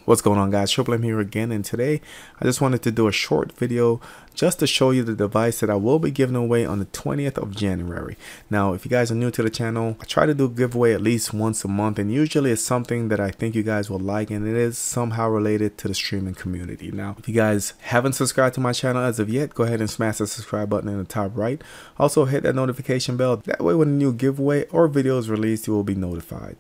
What's going on, guys? Triple M here again, and today I just wanted to do a short video just to show you the device that I will be giving away on the 20th of January. Now, if you guys are new to the channel, I try to do a giveaway at least once a month, and usually it's something that I think you guys will like, and it is somehow related to the streaming community. Now, if you guys haven't subscribed to my channel as of yet, go ahead and smash the subscribe button in the top right. Also, hit that notification bell. That way, when a new giveaway or video is released, you will be notified.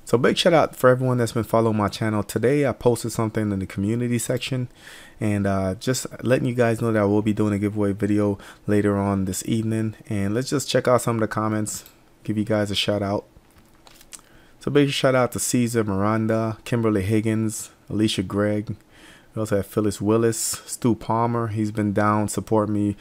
So big shout out for everyone that's been following my channel. Today I posted something in the community section, and just letting you guys know that I will be doing a giveaway video later on this evening. And let's just check out some of the comments, give you guys a shout out. So big shout out to Caesar, Miranda, Kimberly Higgins, Alicia Gregg. We also have Phyllis Willis, Stu Palmer. He's been down supporting me.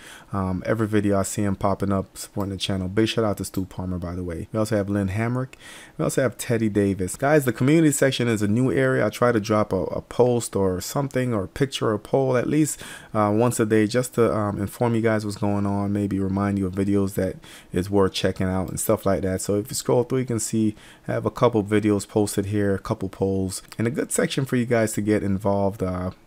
Every video I see him popping up supporting the channel. Big shout out to Stu Palmer, by the way. We also have Lynn Hamrick. We also have Teddy Davis. Guys, the community section is a new area. I try to drop a post or something, or a picture or a poll at least once a day, just to inform you guys what's going on, maybe remind you of videos that is worth checking out and stuff like that. So if you scroll through, you can see I have a couple videos posted here, a couple polls, and a good section for you guys to get involved.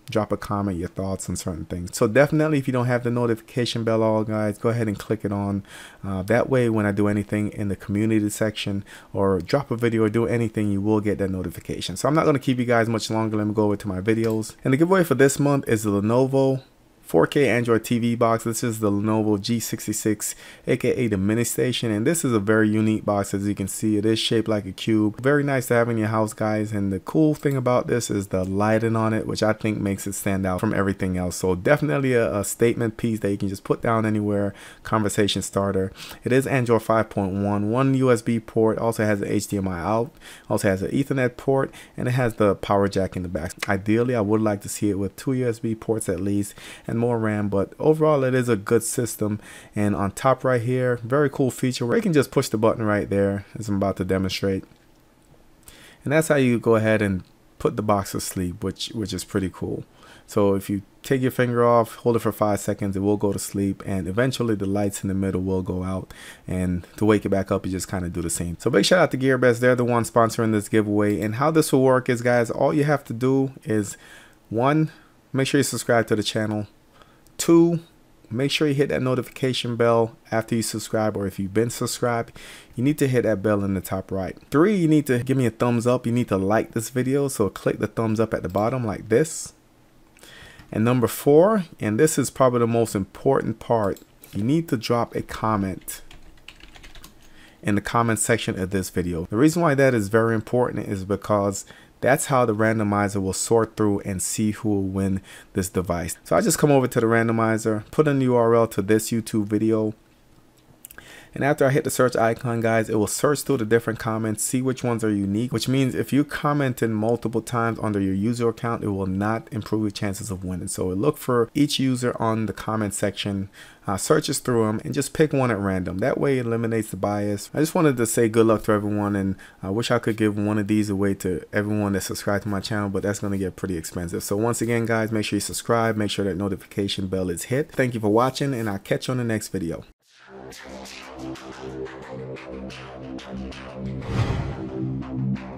Drop a comment, your thoughts on certain things. So definitely, if you don't have the notification bell on, guys, go ahead and click it on. That way, when I do anything in the community section or drop a video or do anything, you will get that notification. So I'm not going to keep you guys much longer. Let me go over to my videos. And the giveaway for this month is the Lenovo 4K Android TV box. This is the Lenovo G66, aka the mini station, and this is a very unique box. As you can see, it is shaped like a cube. Very nice to have in your house, guys. And the cool thing about this is the lighting on it, which I think makes it stand out from everything else. So definitely a statement piece that you can just put down anywhere. Conversation starter. It is Android 5.1, one USB port, also has an HDMI out, also has an Ethernet port, and it has the power jack in the back. Ideally, I would like to see it with 2 USB ports at least, and more RAM, but overall it is a good system. And on top right here, very cool feature where you can just push the button right there, as I'm about to demonstrate, and that's how you go ahead and put the box to sleep, which is pretty cool. So if you take your finger off, hold it for 5 seconds, it will go to sleep, and eventually the lights in the middle will go out, and to wake it back up, you just kind of do the same. So big shout out to GearBest. They're the one sponsoring this giveaway. And how this will work is, guys, all you have to do is, 1, make sure you subscribe to the channel. 2, make sure you hit that notification bell after you subscribe, or if you've been subscribed, you need to hit that bell in the top right. 3, you need to give me a thumbs up. You need to like this video, so click the thumbs up at the bottom like this. And number 4, and this is probably the most important part, you need to drop a comment in the comment section of this video. The reason why that is very important is because that's how the randomizer will sort through and see who will win this device. So I just come over to the randomizer, put in the URL to this YouTube video, and after I hit the search icon, guys, it will search through the different comments, see which ones are unique, which means if you commented multiple times under your user account, it will not improve your chances of winning. So look for each user on the comment section, searches through them, and just pick one at random. That way it eliminates the bias. I just wanted to say good luck to everyone, and I wish I could give one of these away to everyone that subscribed to my channel, but that's going to get pretty expensive. So once again, guys, make sure you subscribe, make sure that notification bell is hit. Thank you for watching, and I'll catch you on the next video. Thank you.